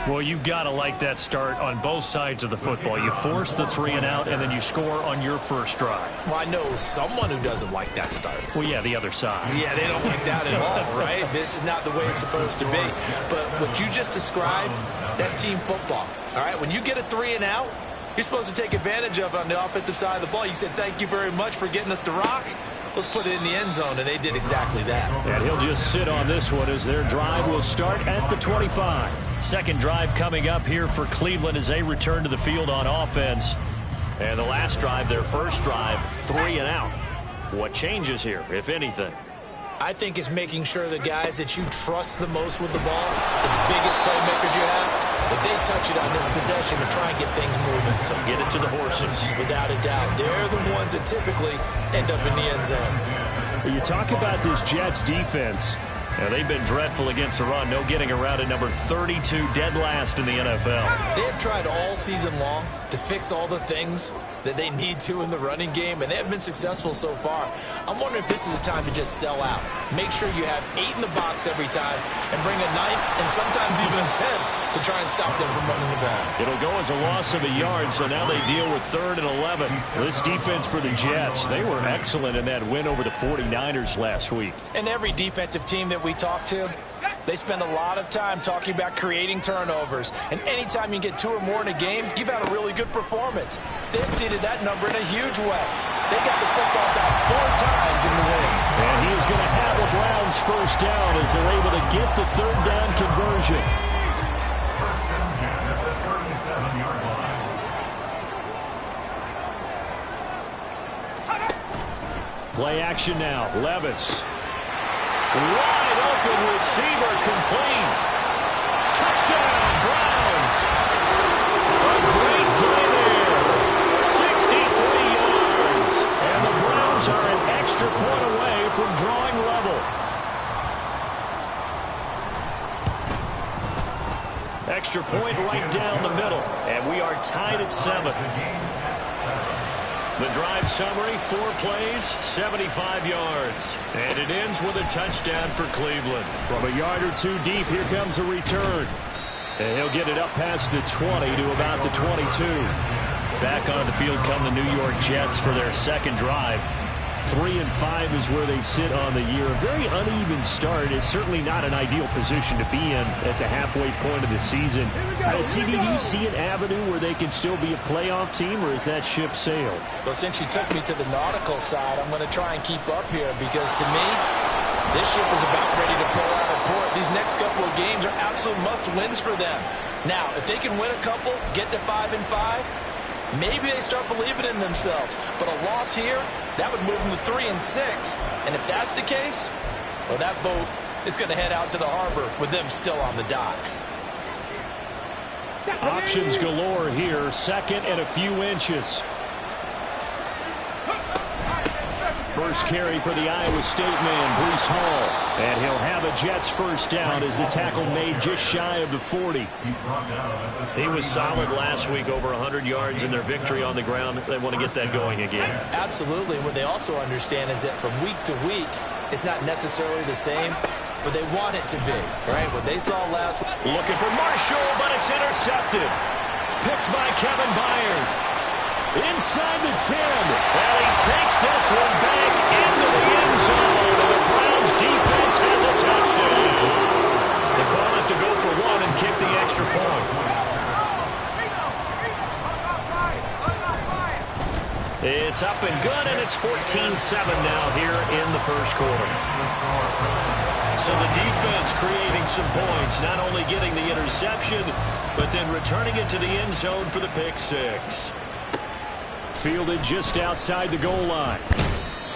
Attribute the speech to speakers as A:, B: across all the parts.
A: Well, you've got to like that start on both sides of the football. You force the 3 and out, and then you score on your first drive.
B: Well, I know someone who doesn't like that start.
A: Well, yeah, the other side.
B: Yeah, they don't like that at all, right? This is not the way it's supposed to be. But what you just described, that's team football. All right, when you get a 3 and out, you're supposed to take advantage of it on the offensive side of the ball. You said, thank you very much for getting us the rock. Let's put it in the end zone, and they did exactly that.
A: And he'll just sit on this one as their drive will start at the 25. Second drive coming up here for Cleveland as they return to the field on offense. And the last drive, their first drive, 3 and out. What changes here, if anything?
B: I think it's making sure the guys that you trust the most with the ball, the biggest playmakers you have, that they touch it on this possession to try and get things moving.
A: So get it to the horses.
B: Without a doubt. They're the ones that typically end up in the end zone.
A: You talk about this Jets defense. Now, they've been dreadful against the run. No getting around at number 32, dead last in the NFL.
B: They have tried all season long to fix all the things that they need to in the running game, and they have been successful so far. I'm wondering if this is a time to just sell out. Make sure you have 8 in the box every time and bring a 9th and sometimes even a 10th to try and stop them from running the ball.
A: It'll go as a loss of a yard, so now they deal with 3rd and 11. This defense for the Jets, they were excellent in that win over the 49ers last week.
C: And every defensive team that we talk to, they spend a lot of time talking about creating turnovers. And anytime you get 2 or more in a game, you've had a really good performance. They exceeded that number in a huge way. They got the football back 4 times in the win.
A: And he is going to have the Browns first down as they're able to get the 3rd down conversion. Play action now. Levis. Wide open receiver complete. Touchdown, Browns. A great play there. 63 yards. And the Browns are an extra point away from drawing level. Extra point right down the middle. And we are tied at 7. The drive summary, 4 plays, 75 yards. And it ends with a touchdown for Cleveland. From a yard or 2 deep, here comes a return. And he'll get it up past the 20 to about the 22. Back on the field come the New York Jets for their second drive. 3 and 5 is where they sit on the year. A very uneven start is certainly not an ideal position to be in at the halfway point of the season. CD, do you see an avenue where they can still be a playoff team, or is that ship sailed?
C: Well, since you took me to the nautical side, I'm going to try and keep up here because, to me, this ship is about ready to pull out of port. These next couple of games are absolute must-wins for them. Now, if they can win a couple, get to 5 and 5, maybe they start believing in themselves. But a loss here, that would move them to 3 and 6. And if that's the case, well, that boat is going to head out to the harbor with them still on the dock.
A: Options galore here. 2nd and a few inches. First carry for the Iowa State man, Breece Hall. And he'll have a Jets first down as the tackle made just shy of the 40. He was solid last week, over 100 yards in their victory on the ground. They want to get that going again.
B: Absolutely. What they also understand is that from week to week, it's not necessarily the same, but they want it to be, right? What they saw last week.
A: Looking for Marshall, but it's intercepted. Picked by Kevin Byard. Inside the 10. And he takes this one back into the end zone. And the Browns defense has a touchdown. The call is to go for 1 and kick the extra point. It's up and good, and it's 14-7 now here in the first quarter. So the defense creating some points, not only getting the interception, but then returning it to the end zone for the pick 6. Fielded just outside the goal line.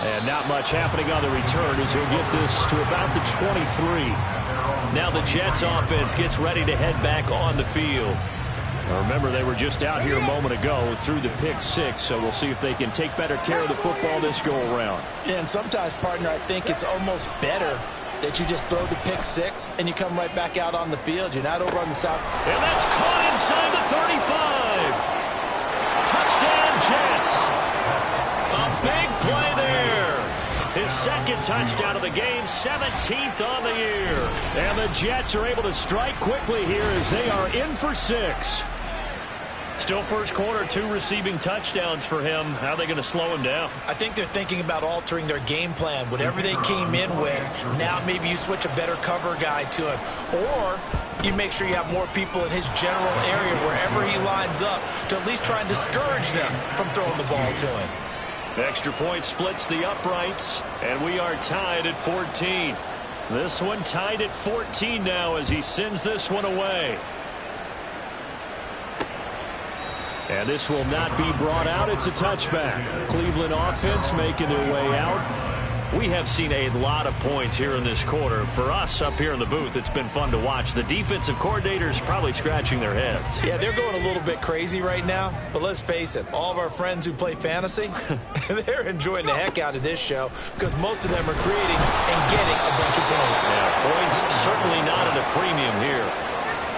A: And not much happening on the return as he'll get this to about the 23. Now the Jets offense gets ready to head back on the field. Now remember, they were just out here a moment ago through the pick 6, so we'll see if they can take better care of the football this go-around.
C: Yeah, and sometimes, partner, I think it's almost better that you just throw the pick 6 and you come right back out on the field. You're not over on the side.
A: And that's caught inside the 35. Touchdown, Jets. A big play there. His second touchdown of the game, 17th on the year. And the Jets are able to strike quickly here as they are in for 6. Still first quarter, 2 receiving touchdowns for him. How are they going to slow him down?
C: I think they're thinking about altering their game plan. Whatever they came in with, now maybe you switch a better cover guy to him. Or you make sure you have more people in his general area wherever he lines up to at least try and discourage them from throwing the ball to him.
A: The extra point splits the uprights, and we are tied at 14. This one tied at 14 now as he sends this one away. And this will not be brought out. It's a touchback. Cleveland offense making their way out. We have seen a lot of points here in this quarter. For us up here in the booth, it's been fun to watch. The defensive coordinators probably scratching their heads.
C: Yeah, they're going a little bit crazy right now. But let's face it, all of our friends who play fantasy, they're enjoying the heck out of this show because most of them are creating and getting a bunch of points.
A: Yeah, points certainly not at a premium here.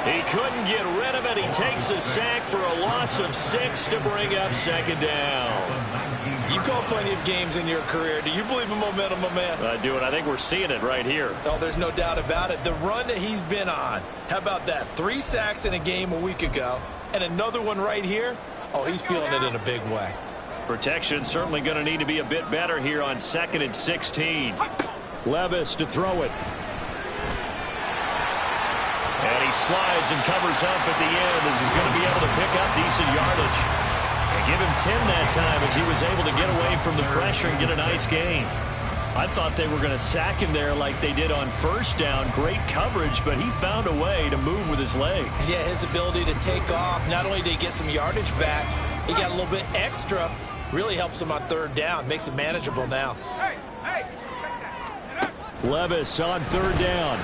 A: He couldn't get rid of it. He takes a sack for a loss of 6 to bring up second down.
C: You've called plenty of games in your career. Do you believe in momentum, my man?
A: I do, and I think we're seeing it right here.
C: Oh, there's no doubt about it. The run that he's been on. How about that? 3 sacks in a game a week ago, and another one right here. Oh, he's feeling it in a big way.
A: Protection certainly going to need to be a bit better here on 2nd and 16. Levis to throw it. And he slides and covers up at the end as he's going to be able to pick up decent yardage. And give him 10 that time as he was able to get away from the pressure and get a nice gain. I thought they were going to sack him there like they did on first down. Great coverage, but he found a way to move with his legs.
C: Yeah, his ability to take off. Not only did he get some yardage back, he got a little bit extra. Really helps him on 3rd down. Makes it manageable now.
A: Levis on 3rd down.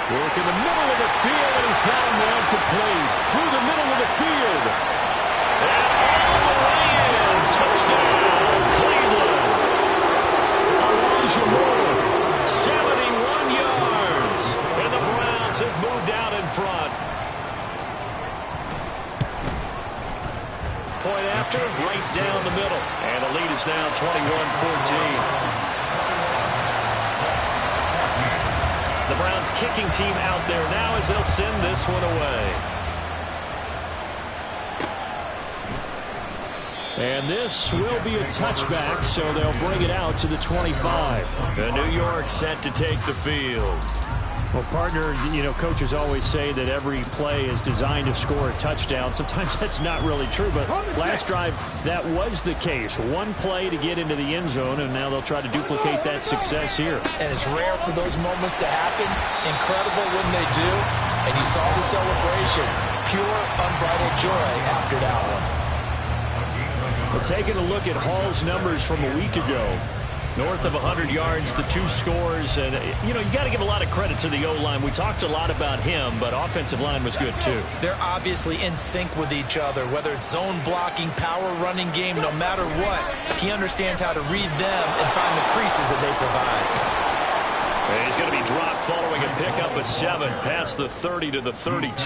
A: Work in the middle of the field, and he's got him there complete. Through the middle of the field. And all the way in. Touchdown, Cleveland. Elijah Moore, 71 yards. And the Browns have moved out in front. Point after, right down the middle. And the lead is now 21-14. The Browns kicking team out there now as they'll send this one away. And this will be a touchback, so they'll bring it out to the 25. And New York set to take the field. Well, partner, you know, coaches always say that every play is designed to score a touchdown. Sometimes that's not really true, but last drive, that was the case. One play to get into the end zone, and now they'll try to duplicate that success here.
C: And it's rare for those moments to happen. Incredible when they do. And you saw the celebration. Pure, unbridled joy after that one.
A: Well, taking a look at Hall's numbers from a week ago. North of 100 yards, the 2 scores. And, you know, you got to give a lot of credit to the O-line. We talked a lot about him, but offensive line was good, too. They're
C: obviously in sync with each other, whether it's zone blocking, power running game, no matter what. He understands how to read them and find the creases that they provide.
A: And he's going to be dropped following a pickup of 7 past the 30 to the 32.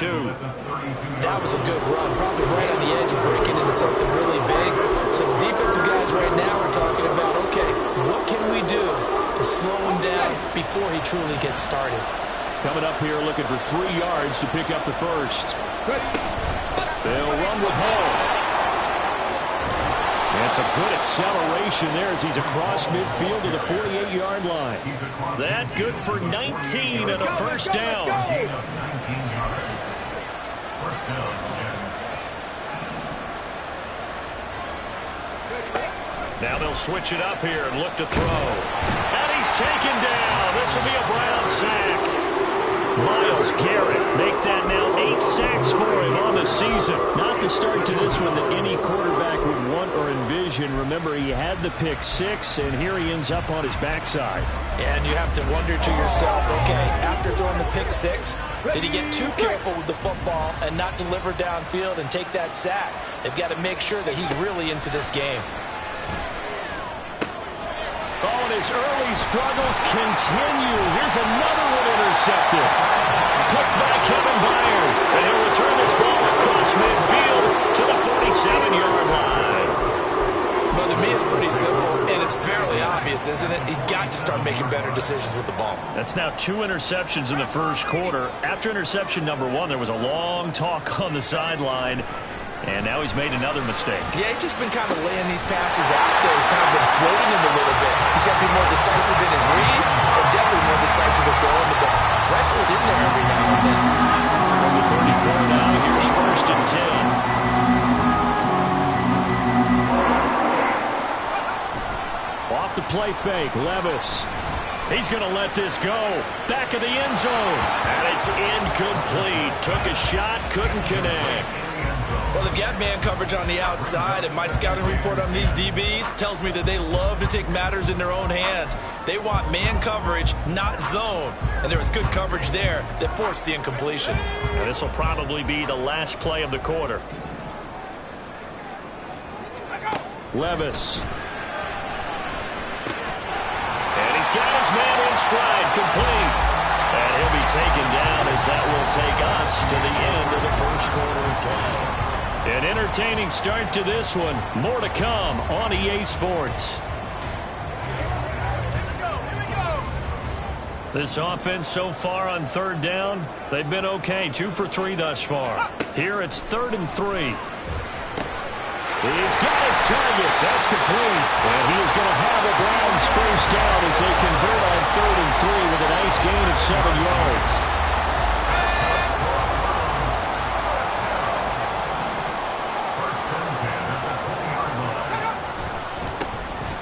C: That was a good run, probably right on the edge of breaking into something really big. So the defensive guys right now are talking about, okay, what can we do to slow him down before he truly gets started?
A: Coming up here looking for 3 yards to pick up the first. They'll run with Hall. And some good acceleration there as he's across midfield to the 48-yard line. That good for 19 and a first down. Now they'll switch it up here and look to throw. And he's taken down. This will be a Brown sack. Myles Garrett make that now 8 sacks for him on the season. Not the start to this one that any quarterback would want or envision. Remember, he had the pick 6, and here he ends up on his backside.
C: And you have to wonder to yourself, okay, after throwing the pick 6, did he get too careful with the football and not deliver downfield and take that sack? They've got to make sure that he's really into this game.
A: Oh, and his early struggles continue. Here's another one intercepted. Picked by Kevin Byard. And he'll return this ball across midfield to the 47-yard line.
C: Well, to me, it's pretty simple, and it's fairly obvious
B: obvious, isn't it? He's got to start making better decisions with the ball.
A: That's now 2 interceptions in the first quarter. After interception number 1, there was a long talk on the sideline, and now he's made another mistake.
B: Yeah, he's just been kind of laying these passes out there. He's kind of been floating them a little bit. He's got to be more decisive in his reads and definitely more decisive at throwing the ball. Rifle it in there every now and then.
A: Number 34 now. Here's 1st and 10. Off the play fake, Levis. He's going to let this go. Back of the end zone. And it's incomplete. Took a shot, couldn't connect.
B: Well, they've got man coverage on the outside, and my scouting report on these DBs tells me that they love to take matters in their own hands. They want man coverage, not zone. And there was good coverage there that forced the incompletion.
A: And this will probably be the last play of the quarter. Levis. And he's got his man in stride, complete. And he'll be taken down as that will take us to the end of the first quarter of play. An entertaining start to this one. More to come on EA Sports. This offense so far on 3rd down, they've been okay. 2 for 3 thus far. Here it's 3rd and 3. He's got his target. That's complete. And he is going to have the Browns first down as they convert on 3rd and 3 with a nice gain of 7 yards.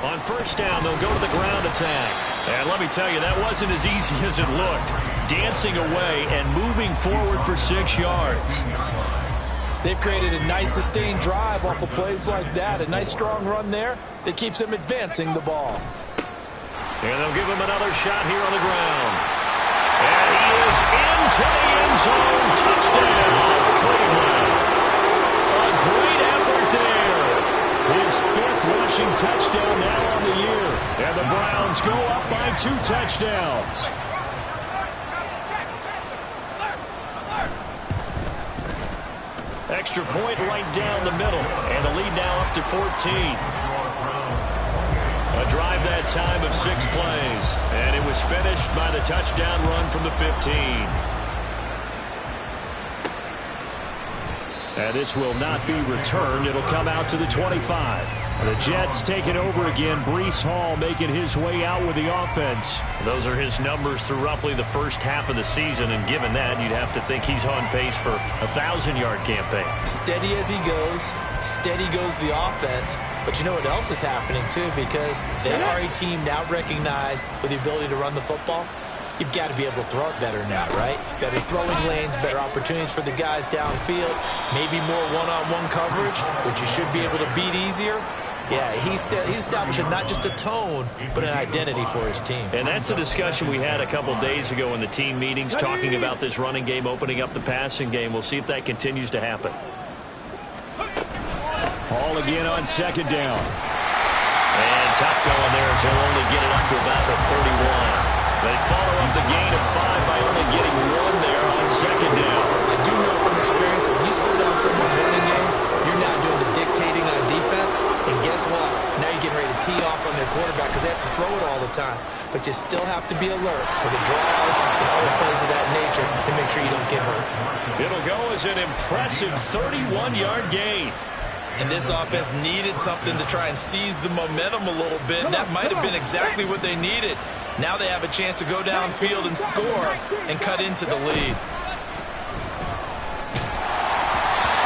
A: On 1st down, they'll go to the ground attack. And let me tell you, that wasn't as easy as it looked. Dancing away and moving forward for 6 yards.
C: They've created a nice sustained drive off of plays like that. A nice strong run there that keeps them advancing the ball.
A: And they'll give him another shot here on the ground. And he is into the end zone. Touchdown, Cleveland. A great effort there. His 5th rushing touchdown now on the year. And the Browns go up by 2 touchdowns. Extra point right down the middle. And the lead now up to 14. A drive that time of 6 plays. And it was finished by the touchdown run from the 15. And this will not be returned. It'll come out to the 25. The Jets take it over again. Breece Hall making his way out with the offense. Those are his numbers through roughly the first half of the season. And given that, you'd have to think he's on pace for a 1,000-yard campaign.
B: Steady as he goes. Steady goes the offense. But you know what else is happening, too? Because they are a team now recognized with the ability to run the football. You've got to be able to throw it better now, right? Better throwing lanes, better opportunities for the guys downfield, maybe more one-on-one coverage, which you should be able to beat easier. Yeah, he's establishing not just a tone, but an identity for his team.
A: And that's a discussion we had a couple days ago in the team meetings, talking about this running game, opening up the passing game. We'll see if that continues to happen. Hall again on 2nd down. And tough going there as he'll only get it up to about the 31. They follow up the gain of 5 by only getting 1 there on 2nd down.
B: I do know from experience, when you slow down someone's running game, you're not doing the dictating on defense. And guess what? Now you're getting ready to tee off on their quarterback because they have to throw it all the time. But you still have to be alert for the draws and other plays of that nature to make sure you don't get hurt.
A: It'll go as an impressive 31-yard gain.
B: And this offense needed something to try and seize the momentum a little bit. And that might have been exactly what they needed. Now they have a chance to go downfield and score and cut into the lead.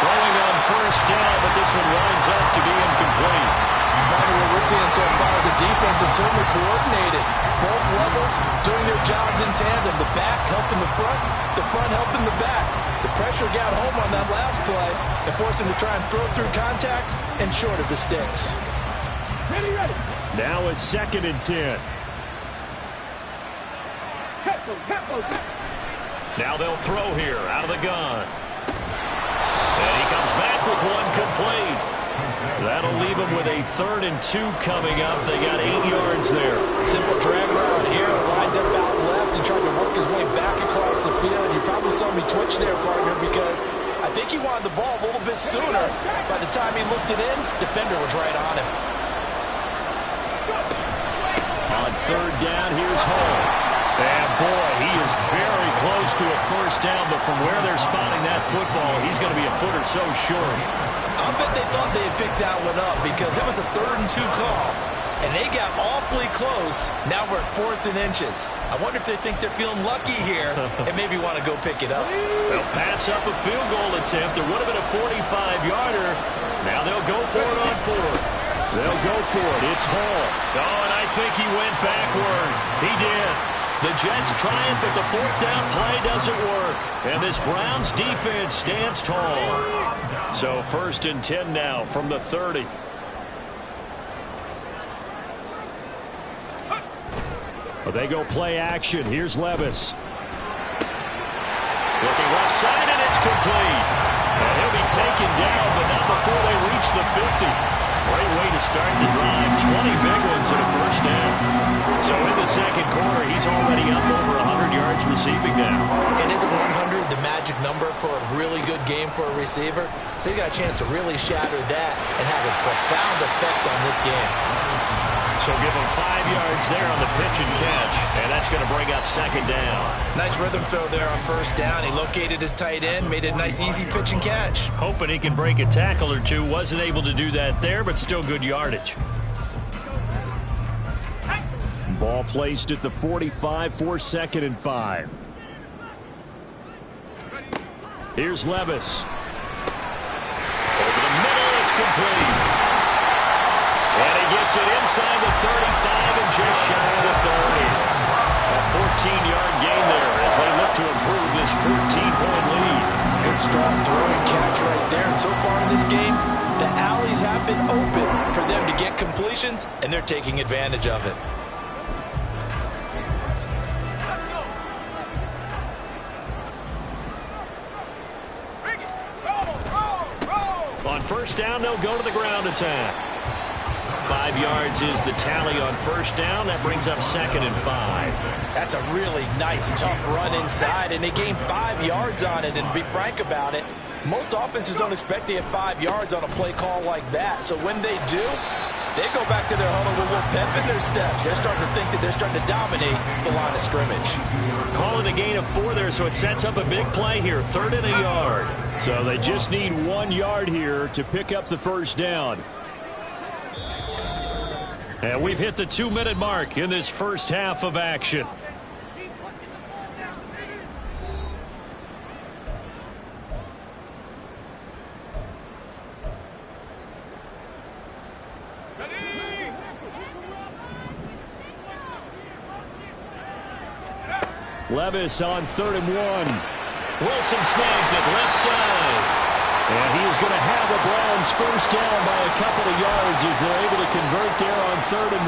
A: Throwing on 1st down, but this one winds up to be incomplete.
C: What we're seeing so far is a defense is certainly coordinated. Both levels doing their jobs in tandem. The back helping the front helping the back. The pressure got home on that last play and forced him to try and throw through contact and short of the sticks.
D: Ready.
A: Now a 2nd and 10. Now they'll throw here out of the gun. And he comes back with one complete. That'll leave him with a 3rd and 2 coming up. They got 8 yards there.
C: Simple drag route here, lined up out left and tried to work his way back across the field. You probably saw me twitch there, partner, because I think he wanted the ball a little bit sooner. By the time he looked it in, defender was right on him.
A: third down. Here's Hall. And, boy, he is very close to a first down, but from where they're spotting that football, he's going to be a foot or so short.
C: I bet they thought they had picked that one up because it was a 3rd and 2 call, and they got awfully close. Now we're at 4th and inches. I wonder if they think they're feeling lucky here and maybe want to go pick it up.
A: They'll pass up a field goal attempt. It would have been a 45-yarder. Now they'll go for it on 4th. They'll go for it. It's Hall. Oh, and I think he went backward. He did. The Jets try it, but the 4th down play doesn't work. And this Browns defense stands tall. So 1st and 10 now from the 30. Well, they go play action. Here's Levis. Looking left side, and it's complete. And he'll be taken down, but not before they reach the 50. Great way to start the drive. 20 big ones and a first down. So in the second quarter, he's already up over 100 yards receiving now.
C: And isn't 100 the magic number for a really good game for a receiver? So he got a chance to really shatter that and have a profound effect on this game.
A: So give him 5 yards there on the pitch and catch, and that's going to bring up 2nd down.
C: Nice rhythm throw there on 1st down. He located his tight end, made a nice easy pitch and catch.
A: Hoping he can break a tackle or two. Wasn't able to do that there, but still good yardage. Ball placed at the 45 for 2nd and 5. Here's Levis. Over the middle, it's complete. And he gets it inside the 35 and just shy of the 30. A 14-yard gain there as they look to improve this 14-point lead.
C: Good strong throw and catch right there. And so far in this game, the alleys have been open for them to get completions, and they're taking advantage of it.
A: On 1st down, they'll go to the ground attack. 5 yards is the tally on 1st down. That brings up 2nd and 5.
C: That's a really nice, tough run inside, and they gained 5 yards on it. And to be frank about it, most offenses don't expect to get 5 yards on a play call like that. So when they do, they go back to their huddle with a little pep in their steps. They're starting to think that they're starting to dominate the line of scrimmage.
A: Calling a gain of 4 there, so it sets up a big play here. 3rd and a yard. So they just need 1 yard here to pick up the first down. And we've hit the 2-minute mark in this first half of action. Levis on 3rd and 1. Wilson snags it left side. And he is going to have the Browns first down by a couple of yards as they're able to convert there on 3rd and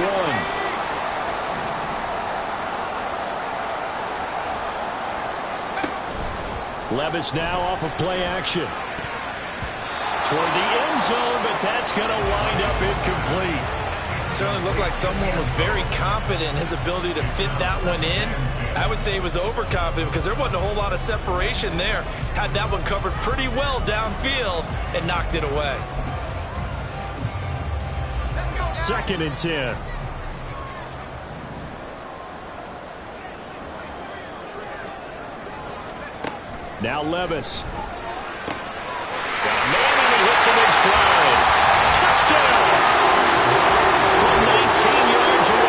A: 1. Levis now off of play action. Toward the end zone, but that's going to wind up incomplete.
C: Certainly looked like someone was very confident in his ability to fit that one in. I would say he was overconfident because there wasn't a whole lot of separation there. Had that one covered pretty well downfield and knocked it away.
A: 2nd and 10. Now Levis. Got a man and he hits him in stride. Touchdown! From 19 yards away.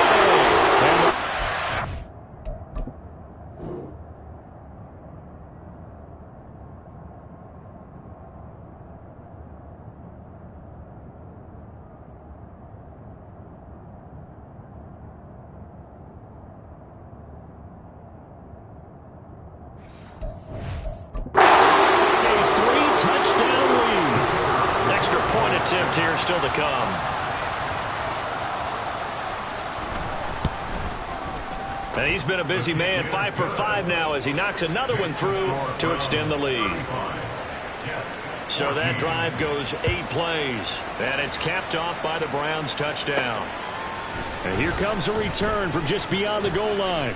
A: Attempt here still to come. And he's been a busy man. 5 for 5 now as he knocks another one through to extend the lead. So that drive goes 8 plays. And it's capped off by the Browns touchdown. And here comes a return from just beyond the goal line.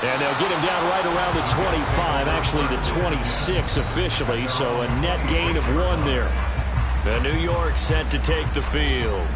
A: And they'll get him down right around the 25, actually the 26 officially. So a net gain of 1 there. And New York set to take the field.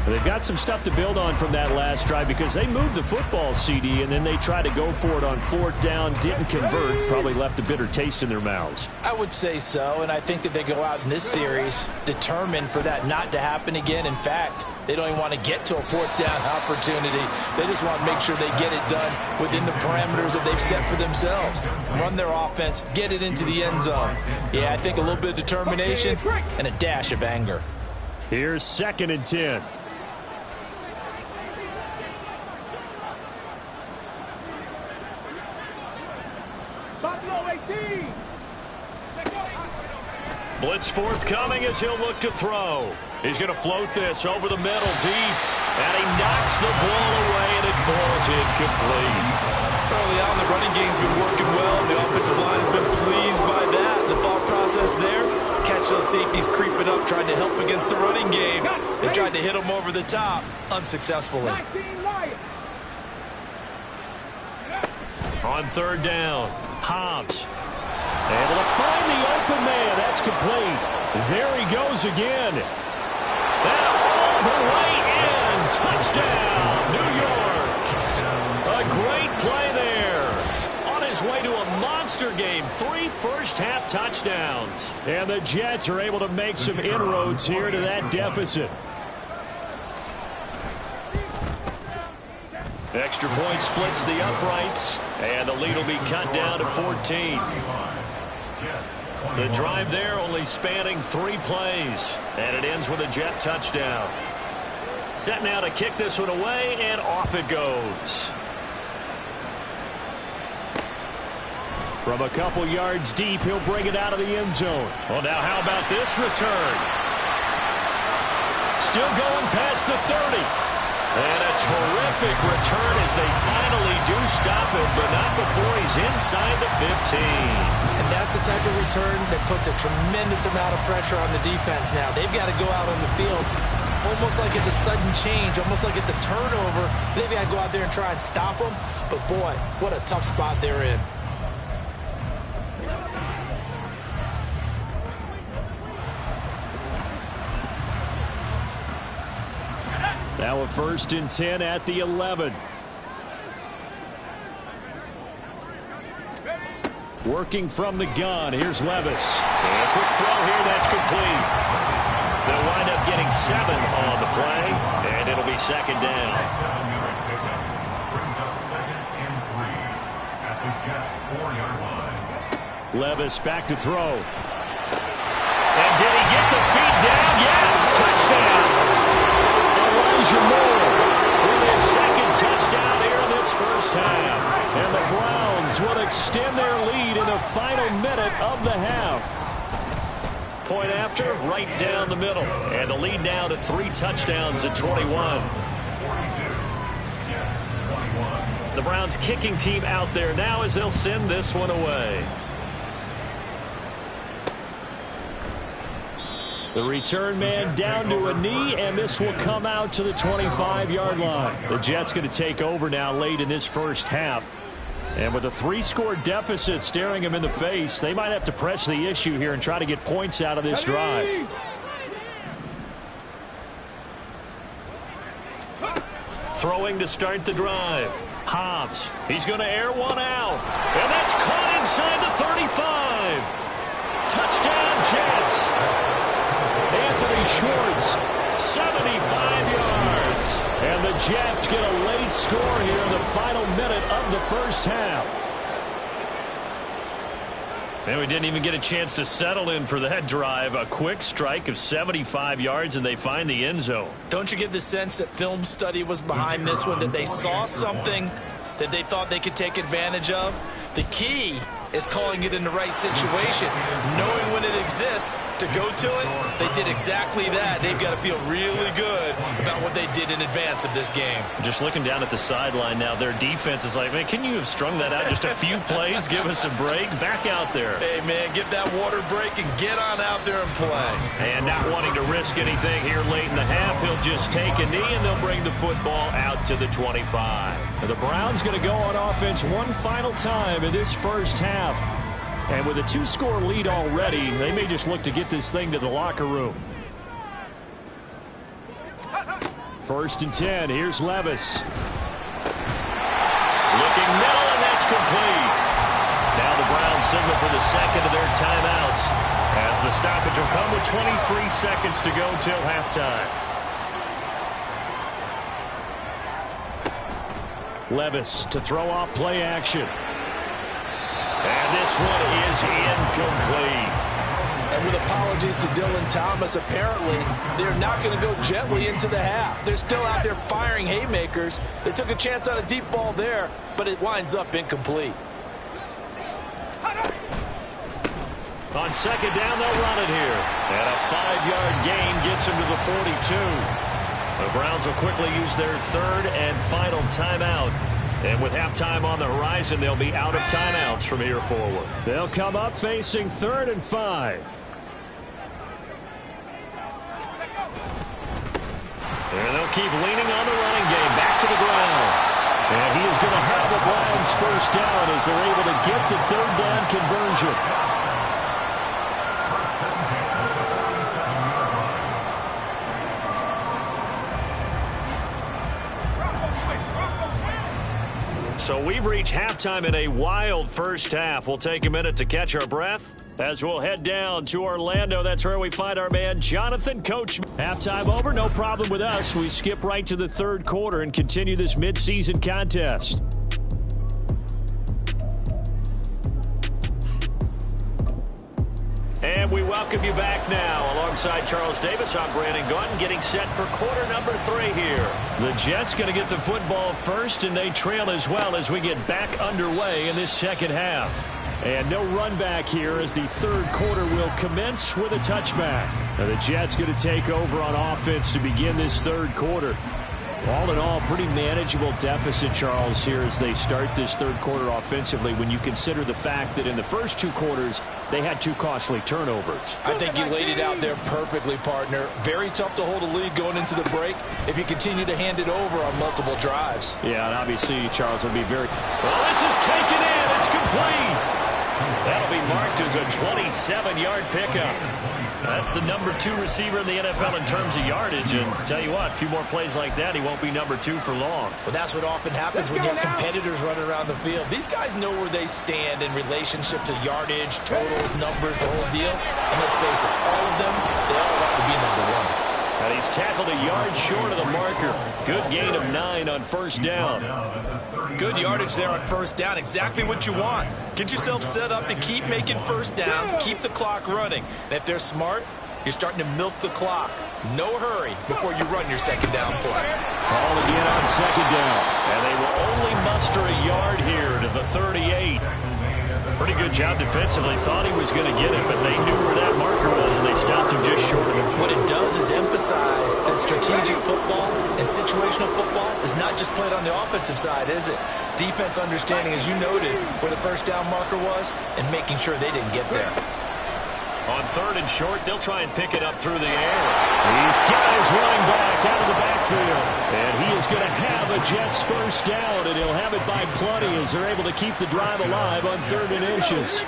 A: They've got some stuff to build on from that last drive because they moved the football, CD, and then they tried to go for it on 4th down, didn't convert, probably left a bitter taste in their mouths.
C: I would say so, and I think that they go out in this series determined for that not to happen again. In fact, they don't even want to get to a 4th down opportunity. They just want to make sure they get it done within the parameters that they've set for themselves. Run their offense, get it into the end zone. Yeah, I think a little bit of determination and a dash of anger.
A: Here's 2nd and 10. Blitz forthcoming as he'll look to throw. He's going to float this over the middle deep. And he knocks the ball away, and it falls incomplete.
B: Early on, the running game's been working well. The offensive line has been pleased by that. The thought process there, catch those safeties creeping up, trying to help against the running game. They tried to hit them over the top, unsuccessfully.
A: On 3rd down, Hobbs able to find the open man. That's complete. There he goes again. And all the way in. Touchdown, New York. A great play there. On his way to a monster game. 3 first-half touchdowns. And the Jets are able to make some inroads here to that deficit. Extra point splits the uprights. And the lead will be cut down to 14. The drive there only spanning 3 plays. And it ends with a Jet touchdown. Set now to kick this one away, and off it goes. From a couple yards deep, he'll bring it out of the end zone. Well, now how about this return? Still going past the 30. And a terrific return as they finally do stop him, but not before he's inside the 15.
C: And that's the type of return that puts a tremendous amount of pressure on the defense now. They've got to go out on the field almost like it's a sudden change, almost like it's a turnover. They've got to go out there and try and stop them. But, boy, what a tough spot they're in.
A: Now a 1st and 10 at the 11. Working from the gun. Here's Levis. And a quick throw here. That's complete. They'll wind up getting 7 on the play. And it'll be 2nd down. Levis back to throw. And did he get the feet down? Yes. Touchdown. Moore with his 2nd touchdown here in this first half. And the Browns will extend their lead in the final minute of the half. Point after, right down the middle. And the lead now to 3 touchdowns at 21. The Browns kicking team out there now as they'll send this one away. The return man down to a knee, and this will come out to the 25-yard line. The Jets going to take over now late in this first half. And with a 3-score deficit staring them in the face, they might have to press the issue here and try to get points out of this drive. Throwing to start the drive. Hobbs. He's going to air one out. And that's caught inside the 35. Touchdown, Jets. Anthony Schwartz, 75 yards. And the Jets get a late score here in the final minute of the first half. And we didn't even get a chance to settle in for that drive. A quick strike of 75 yards, and they find the end zone.
C: Don't you get the sense that film study was behind this one, that they saw something that they thought they could take advantage of? The key is calling it in the right situation, knowing when it exists to go to it. They did exactly that. They've got to feel really good about what they did in advance of this game.
A: Just looking down at the sideline now, their defense is like, man, can you have strung that out just a few plays? Give us a break. Back out there.
B: Hey, man, give that water break and get on out there and play.
A: And not wanting to risk anything here late in the half, he'll just take a knee, and they'll bring the football out to the 25. And the Browns going to go on offense one final time in this first half. And with a 2-score lead already, they may just look to get this thing to the locker room. First and 10. Here's Levis. Looking middle, and that's complete. Now the Browns signal for the second of their timeouts, as the stoppage will come with 23 seconds to go till halftime. Levis to throw off play action. And this one is incomplete.
C: And with apologies to Dylan Thomas, apparently they're not going to go gently into the half. They're still out there firing haymakers. They took a chance on a deep ball there, but it winds up incomplete.
A: On second down, they'll run it here. And a 5-yard gain gets them to the 42. The Browns will quickly use their third and final timeout. And with halftime on the horizon, they'll be out of timeouts from here forward. They'll come up facing 3rd and 5. And they'll keep leaning on the running game. Back to the ground. And he is going to have the Browns first down as they're able to get the 3rd down conversion. So we've reached halftime in a wild first half. We'll take a minute to catch our breath as we'll head down to Orlando. That's where we find our man Jonathan Coachman. Halftime over, no problem with us. We skip right to the 3rd quarter and continue this midseason contest. And we welcome you back now. Alongside Charles Davis, I'm Brandon Gaudin, getting set for quarter number 3 here. The Jets going to get the football first, and they trail as well as we get back underway in this second half. And no run back here as the 3rd quarter will commence with a touchback. Now the Jets going to take over on offense to begin this 3rd quarter. All in all, pretty manageable deficit, Charles, here as they start this 3rd quarter offensively when you consider the fact that in the first 2 quarters, they had 2 costly turnovers.
C: I think you laid it out there perfectly, partner. Very tough to hold a lead going into the break if you continue to hand it over on multiple drives.
A: Yeah, and obviously, Charles, will be very... Well, this is taken in. It's complete. That'll be marked as a 27-yard pickup. That's the number 2 receiver in the NFL in terms of yardage. And tell you what, a few more plays like that, he won't be number 2 for long.
B: Well, that's what often happens when you have competitors running around the field. These guys know where they stand in relationship to yardage, totals, numbers, the whole deal. And let's face it, all of them, they all want to be number 1.
A: And he's tackled a yard short of the marker. Good gain of 9 on first down.
B: Good yardage there on first down. Exactly what you want. Get yourself set up to keep making first downs, keep the clock running. And if they're smart, you're starting to milk the clock. No hurry before you run your second down play.
A: Ball again on second down. And they will only muster a yard here to the 38. Pretty good job defensively. Thought he was going to get it, but they knew where that marker was, and they stopped him just short of it.
B: What it does is emphasize that strategic football and situational football is not just played on the offensive side, is it? Defense understanding, as you noted, where the first down marker was and making sure they didn't get there.
A: On 3rd and short, they'll try and pick it up through the air. He's got his running back out of the backfield. And he is going to have a Jets first down, and he'll have it by plenty as they're able to keep the drive alive on 3rd and inches.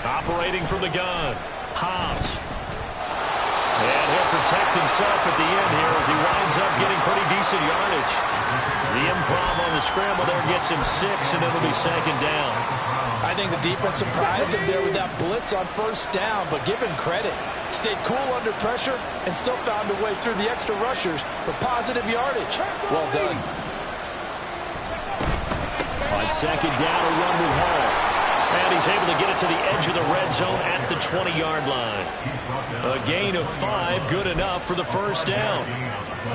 A: Operating from the gun, Hobbs. And he'll protect himself at the end here as he winds up getting pretty decent yardage. The improv on the scramble there gets him 6, and it'll be second down.
C: I think the defense surprised him there with that blitz on first down, but give him credit. Stayed cool under pressure and still found a way through the extra rushers for positive yardage. Well done.
A: On second down, a run with Hall. And he's able to get it to the edge of the red zone at the 20-yard line. A gain of 5, good enough for the first down.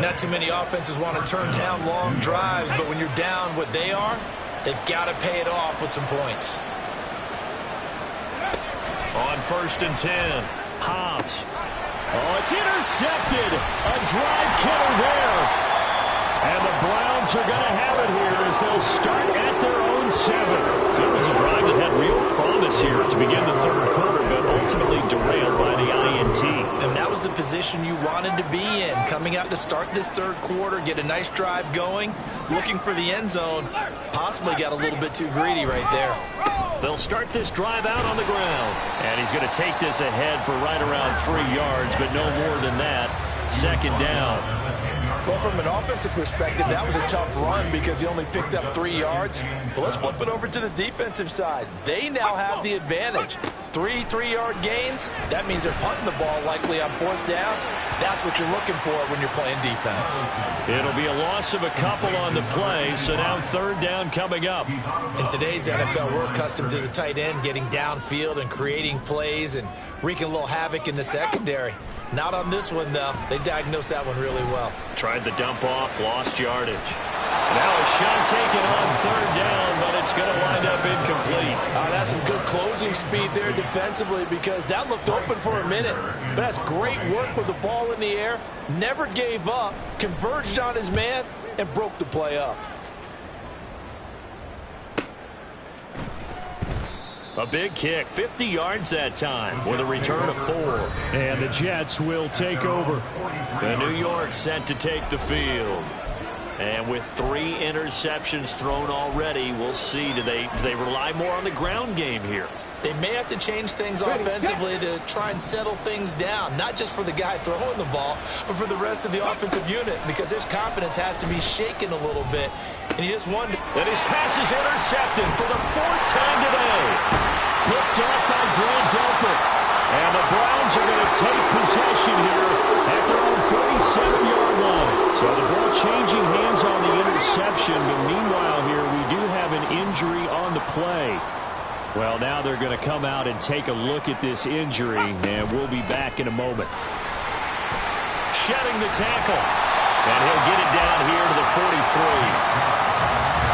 B: Not too many offenses want to turn down long drives, but when you're down what they are, they've got to pay it off with some points.
A: On 1st and 10, Hobbs. Oh, it's intercepted. A drive killer there. And the Browns are going to have it here as they'll start at their own 7. So it was a drive that had real promise here to begin the 3rd quarter, but ultimately derailed by the INT.
B: And that was the position you wanted to be in, coming out to start this 3rd quarter, get a nice drive going, looking for the end zone, possibly got a little bit too greedy right there.
A: They'll start this drive out on the ground. And he's going to take this ahead for right around 3 yards, but no more than that. Second down.
C: Well, from an offensive perspective, that was a tough run because he only picked up 3 yards. But let's flip it over to the defensive side. They now have the advantage. 3 3-yard gains, that means they're punting the ball likely on 4th down. That's what you're looking for when you're playing defense.
A: It'll be a loss of a couple on the play, so now 3rd down coming up.
B: In today's NFL, we're accustomed to the tight end getting downfield and creating plays and wreaking a little havoc in the secondary. Not on this one, though. They diagnosed that one really well.
A: Tried the dump off, lost yardage. Now a shot taken on 3rd down, but it's going to wind up incomplete.
C: That's some good closing speed there defensively because that looked open for a minute. But that's great work with the ball in the air. Never gave up, converged on his man, and broke the play up.
A: A big kick, 50 yards that time with a return of 4.
D: And the Jets will take over.
A: The New York set to take the field. And with 3 interceptions thrown already, we'll see. Do they rely more on the ground game here?
B: They may have to change things offensively to try and settle things down, not just for the guy throwing the ball, but for the rest of the offensive unit, because their confidence has to be shaken a little bit. And you just wonder.
A: And his pass is intercepted for the 4th time today. Picked up by Grant Delpit. And the Browns are going to take possession here at their own 47-yard line. So the ball changing hands on the interception, but meanwhile here we do have an injury on the play. Well, now they're going to come out and take a look at this injury, and we'll be back in a moment. Shedding the tackle, and he'll get it down here to the 43.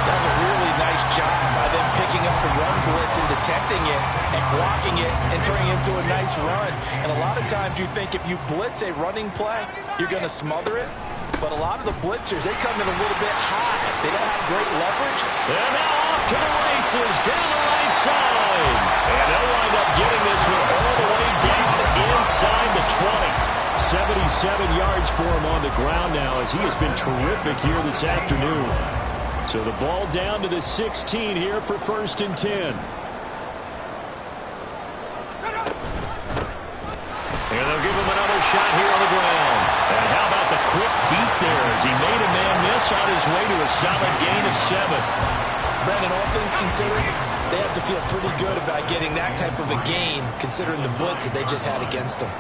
C: That's a really nice job by them picking up the run blitz and detecting it and blocking it and turning it into a nice run. And a lot of times you think if you blitz a running play, you're going to smother it. But a lot of the blitzers, they come in a little bit high. They don't have great leverage.
A: And now off to the races down the right side. And they'll wind up getting this one all the way down inside the 20.
D: 77 yards for him on the ground now as he has been terrific here this afternoon.
A: So the ball down to the 16 here for 1st and 10. And they'll give him another shot here on the ground. And how about the quick feet there as he made a man miss on his way to a solid gain of 7.
B: Brandon, all things considered, they have to feel pretty good about getting that type of a gain considering the blitz that they just had against them.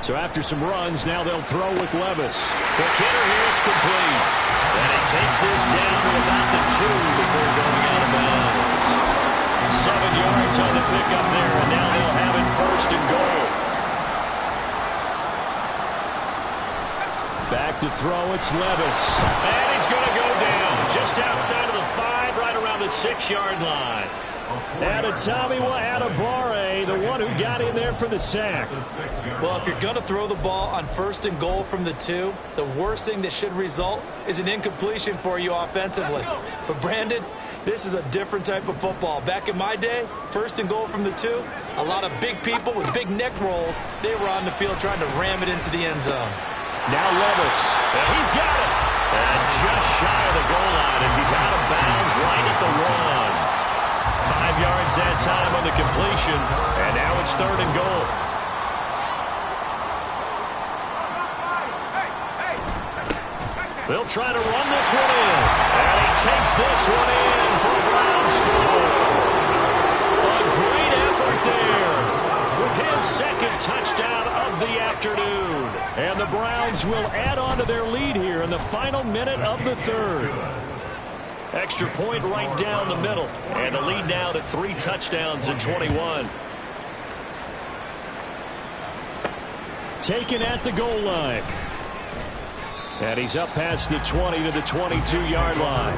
A: So after some runs, now they'll throw with Levis. Quick hitter here, it's complete. And he takes this down to about the 2 before going out of bounds. 7 yards on the pickup there, and now they'll have it 1st and goal. Back to throw, it's Levis. And he's going to go down just outside of the 5, right around the 6-yard line.
D: Adetomiwa Adebawore, the one who got in there for the sack.
B: Well, if you're going to throw the ball on 1st and goal from the 2, the worst thing that should result is an incompletion for you offensively. But, Brandon, this is a different type of football. Back in my day, 1st and goal from the 2, a lot of big people with big neck rolls, they were on the field trying to ram it into the end zone.
A: Now Levis, and he's got it. And just shy of the goal line as he's out of bounds right at the 1. 5 yards that time on the completion, and now it's 3rd and goal. They'll try to run this one in, and he takes this one in for a Browns score. A great effort there with his 2nd touchdown of the afternoon.
D: And the Browns will add on to their lead here in the final minute of the 3rd.
A: Extra point right down the middle. And the lead now to 3 touchdowns in 21.
D: Taken at the goal line. And he's up past the 20 to the 22-yard line.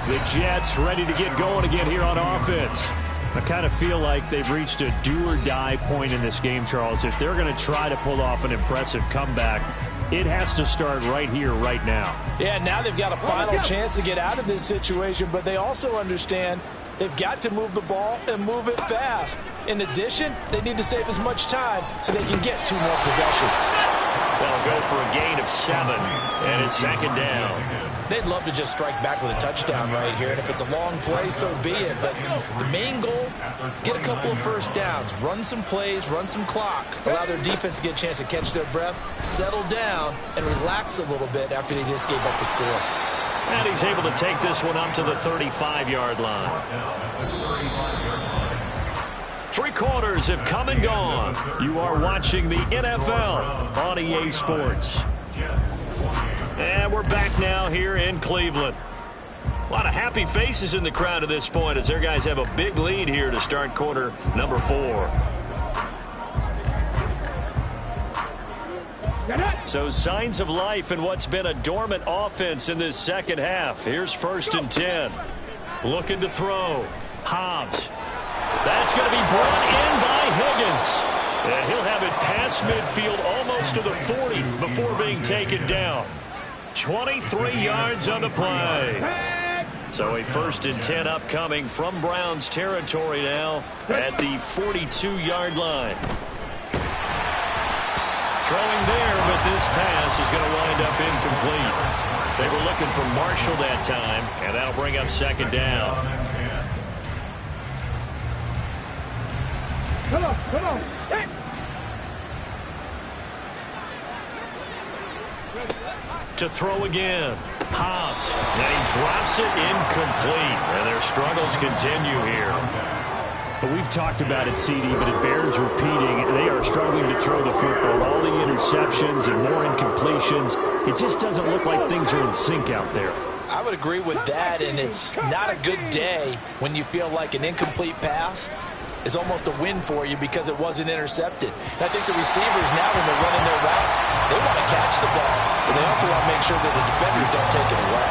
D: The Jets ready to get going again here on offense. I kind of feel like they've reached a do-or-die point in this game, Charles. If they're going to try to pull off an impressive comeback, it has to start right here, right now.
C: Yeah, now they've got a final chance to get out of this situation, but they also understand they've got to move the ball and move it fast. In addition, they need to save as much time so they can get 2 more possessions.
A: They'll go for a gain of 7, and it's 2nd down.
C: They'd love to just strike back with a touchdown right here, and if it's a long play, so be it. But the main goal, get a couple of first downs, run some plays, run some clock, allow their defense to get a chance to catch their breath, settle down, and relax a little bit after they just gave up the score.
A: And he's able to take this one up to the 35-yard line. 3 quarters have come and gone. You are watching the NFL on EA Sports. And we're back now here in Cleveland. A lot of happy faces in the crowd at this point as their guys have a big lead here to start quarter number 4. So signs of life in what's been a dormant offense in this second half. Here's 1st and 10. Looking to throw. Hobbs. That's going to be brought in by Higgins. And he'll have it past midfield almost to the 40 before being taken down. 23 yards on the play. So a 1st and 10 upcoming from Browns territory now at the 42-yard line. Throwing there, but this pass is going to wind up incomplete. They were looking for Marshall that time, and that'll bring up 2nd down.
E: Come on. Hey.
A: To throw again. Hobbs. And he drops it incomplete. And their struggles continue here.
D: But we've talked about it, CD, but it bears repeating. They are struggling to throw the football. All the interceptions and more incompletions. It just doesn't look like things are in sync out there.
C: I would agree with that, and it's not a good day when you feel like an incomplete pass is almost a win for you because it wasn't intercepted. And I think the receivers now, when they're running their routes, they want to catch the ball, but they also want to make sure that the defenders don't take it away.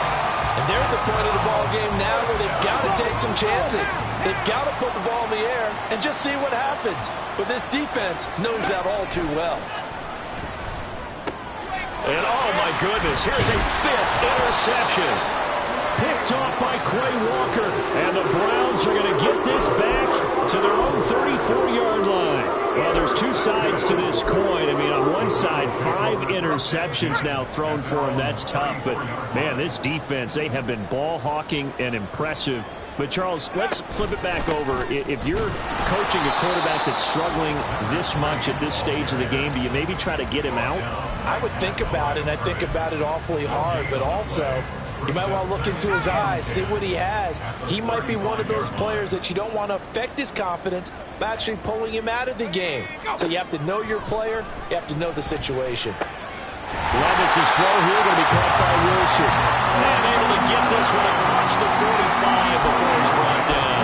C: And they're at the point of the ball game now where they've got to take some chances. They've got to put the ball in the air and just see what happens. But this defense knows that all too well.
A: And oh my goodness, here's a 5th interception.
D: Picked off by Quay Walker, and the Browns are going to get this back to their own 34-yard line. Well, there's 2 sides to this coin. I mean, on one side, 5 interceptions now thrown for them. That's tough, but, man, this defense, they have been ball hawking and impressive. But, Charles, let's flip it back over. If you're coaching a quarterback that's struggling this much at this stage of the game, do you maybe try to get him out?
C: I would think about it, and I think about it awfully hard, but also you might want to look into his eyes, see what he has. He might be one of those players that you don't want to affect his confidence by actually pulling him out of the game. So you have to know your player. You have to know the situation.
D: Levis's throw here going to be caught by Wilson.
A: And able to get this one across the 45 before he's brought down.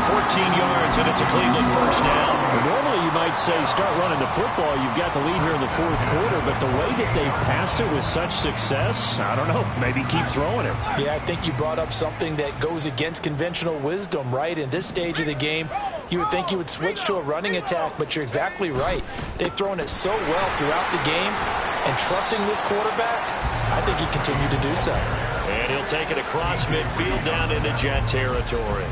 A: 14 yards, and it's a Cleveland 1st down.
D: Normally you might say start running the football. You've got the lead here in the 4th quarter, but the way that they've passed it with such success, I don't know, maybe keep throwing it.
C: Yeah, I think you brought up something that goes against conventional wisdom, right? In this stage of the game, you would think you would switch to a running attack, but you're exactly right. They've thrown it so well throughout the game, and trusting this quarterback, I think he continued to do so.
A: And he'll take it across midfield down into Jet territory.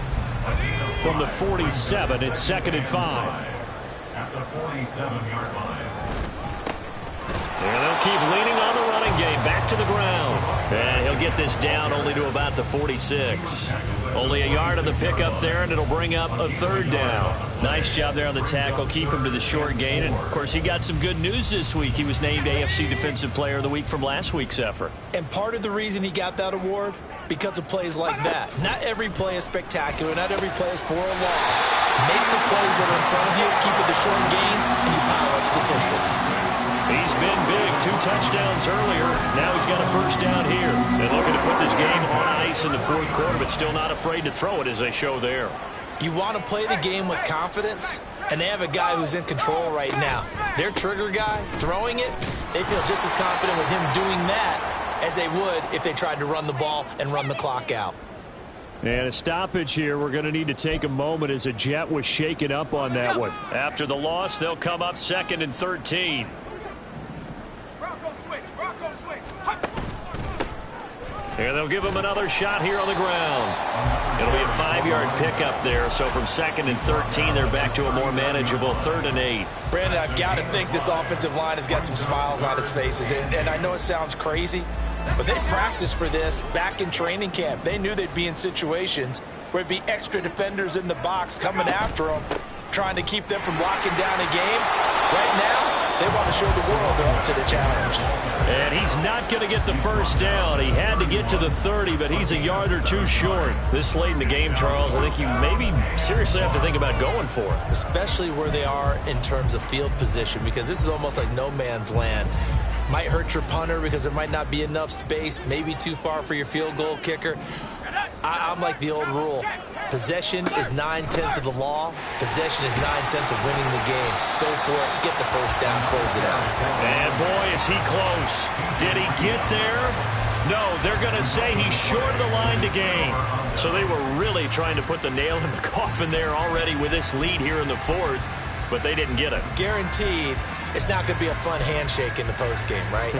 D: From the 47, it's 2nd and 5.
E: At the 47-yard line.
A: And they'll keep leaning on the running game. Back to the ground. And he'll get this down only to about the 46. Only a yard on the pickup there, and it'll bring up a 3rd down. Nice job there on the tackle. Keep him to the short gain. And, of course, he got some good news this week. He was named AFC Defensive Player of the Week from last week's effort.
C: And part of the reason he got that award, because of plays like that. Not every play is spectacular. Not every play is for a loss. Make the plays that are in front of you, keep it to short gains, and you pile up statistics.
A: He's been big. 2 touchdowns earlier. Now he's got a 1st down here. And looking to put this game on ice in the 4th quarter, but still not afraid to throw it as they show there.
C: You want to play the game with confidence, and they have a guy who's in control right now. Their trigger guy, throwing it, they feel just as confident with him doing that as they would if they tried to run the ball and run the clock out.
D: And a stoppage here. We're going to need to take a moment as a Jet was shaken up on that one.
A: After the loss, they'll come up 2nd and 13. And they'll give him another shot here on the ground. It'll be a 5-yard pickup there. So from 2nd and 13, they're back to a more manageable 3rd and 8.
C: Brandon, I've got to think this offensive line has got some smiles on its faces. And I know it sounds crazy, But they practiced for this back in training camp. They knew they'd be in situations where it'd be extra defenders in the box coming after them, trying to keep them from locking down a game. Right now, they want to show the world they're up to the challenge.
D: And he's not going to get the first down. He had to get to the 30, but he's a yard or two short. This late in the game, Charles, I think you maybe seriously have to think about going for it.
B: Especially where they are in terms of field position, because this is almost like no man's land. Might hurt your punter because there might not be enough space, maybe too far for your field goal kicker. I'm like the old rule. Possession is 9/10 of the law. Possession is 9/10 of winning the game. Go for it. Get the first down. Close it out.
D: And boy, is he close. Did he get there? No, they're going to say he's short of the line to gain. So they were really trying to put the nail in the coffin there already with this lead here in the fourth, but they didn't get it.
B: Guaranteed. It's not going to be a fun handshake in the postgame, right?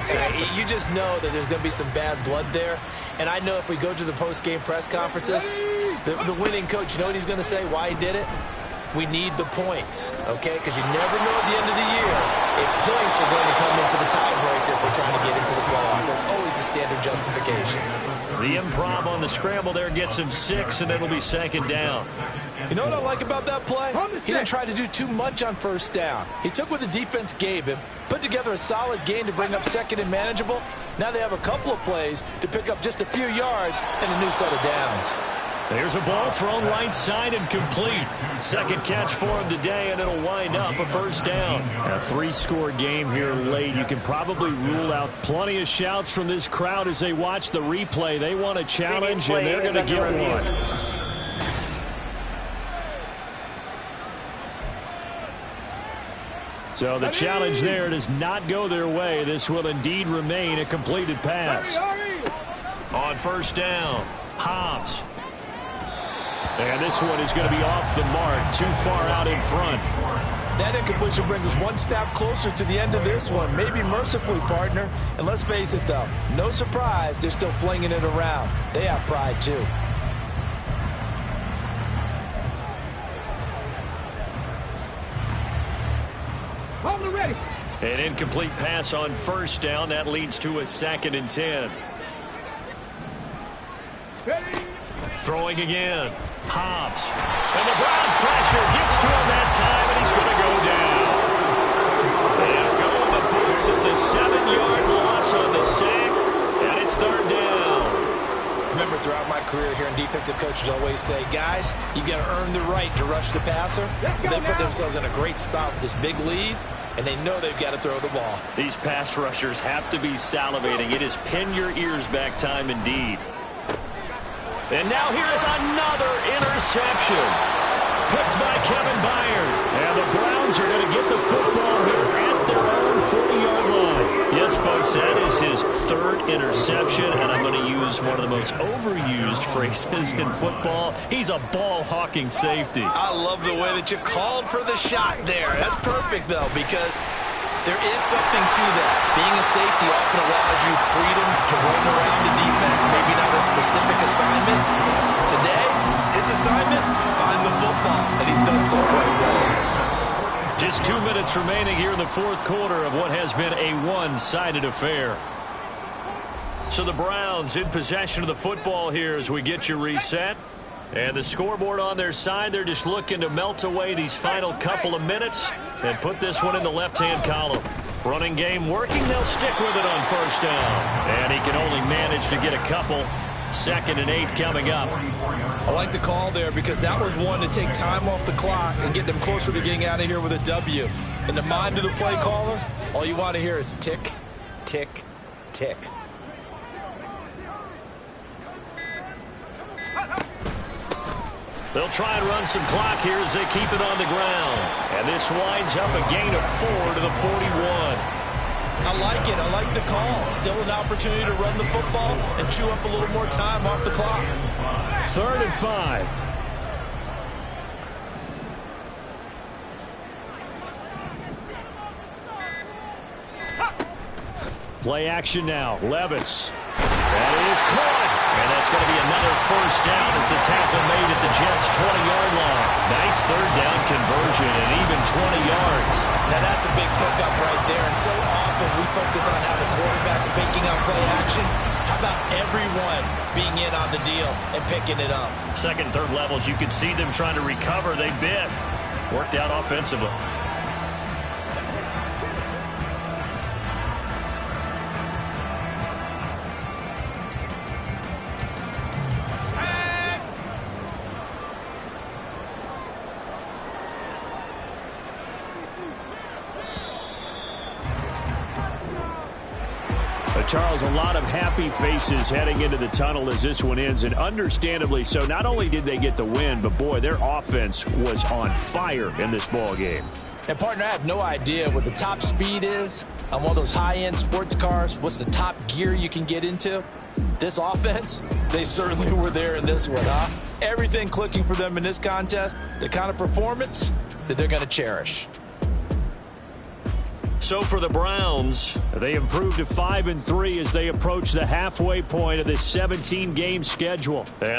B: You just know that there's going to be some bad blood there. And I know if we go to the postgame press conferences, the winning coach, you know what he's going to say, why he did it? We need the points, okay? Because you never know at the end of the year if points are going to come into the tiebreaker if we're trying to get into the playoffs. That's always the standard justification.
D: The improv on the scramble there gets him 6, and it'll be second down.
C: You know what I like about that play? He didn't try to do too much on first down. He took what the defense gave him, put together a solid gain to bring up second and manageable. Now they have a couple of plays to pick up just a few yards and a new set of downs.
D: There's a ball thrown right side and complete. Second catch for him today, and it'll wind up a first down. A 3-score game here late. You can probably rule out plenty of shouts from this crowd as they watch the replay. They want a challenge, and they're going to get one. So the challenge there does not go their way. This will indeed remain a completed pass. On first down, Hobbs. And this one is going to be off the mark, too far out in front.
C: That incompletion brings us one step closer to the end of this one. Maybe mercifully, partner. And let's face it, though, no surprise, they're still flinging it around. They have pride, too.
D: An incomplete pass on first down. That leads to a 2nd and 10. Throwing again. Hobbs. And the Browns pressure gets to him that time, and he's going to go down. And go in the books. It's a 7-yard loss on the sack, and it's 3rd down.
B: Remember, throughout my career here in defensive coaches always say, guys, you got to earn the right to rush the passer. They put themselves in a great spot with this big lead, and they know they've got to throw the ball.
D: These pass rushers have to be salivating. It is pin your ears back time indeed. And now here is another interception. Picked by Kevin Byard. And the Browns are going to get the football here at their own 40-yard line. Yes, folks, that is his 3rd interception, and I'm going to use one of the most overused phrases in football. He's a ball-hawking safety.
B: I love the way that you called for the shot there. That's perfect, though, because there is something to that. Being a safety often allows you freedom to roam around the defense, maybe not a specific assignment. Today, his assignment, find the football, and he's done so quite well.
D: Just 2 minutes remaining here in the fourth quarter of what has been a one-sided affair. So the Browns in possession of the football here as we get you reset. And the scoreboard on their side, they're just looking to melt away these final couple of minutes and put this one in the left-hand column. Running game working, they'll stick with it on first down. And he can only manage to get a couple. 2nd and 8 coming up.
B: I like the call there because that was one to take time off the clock and get them closer to getting out of here with a W. In the mind of the play caller, all you want to hear is tick, tick, tick.
D: They'll try and run some clock here as they keep it on the ground. And this winds up a gain of 4 to the 41.
B: I like it. I like the call. Still an opportunity to run the football and chew up a little more time off the clock.
D: 3rd and 5. Play action now. Levis. That is caught. And that's going to be another first down as the tackle made at the Jets' 20-yard line.
A: Nice third down conversion and even 20 yards.
B: Now that's a big pickup right there. And so often we focus on how the quarterback's picking up play action. How about everyone being in on the deal and picking it up?
A: Second, third levels, you could see them trying to recover. They bit. Worked out offensively.
D: Charles, a lot of happy faces heading into the tunnel as this one ends, and understandably so. Not only did they get the win, but boy, their offense was on fire in this ball game.
C: And partner, I have no idea what the top speed is on one of those high-end sports cars. What's the top gear you can get into? This offense, they certainly were there in this one, huh? Everything clicking for them in this contest, the kind of performance that they're going to cherish.
A: So for the Browns,
D: they improved to 5-3 as they approach the halfway point of this 17-game schedule.
A: and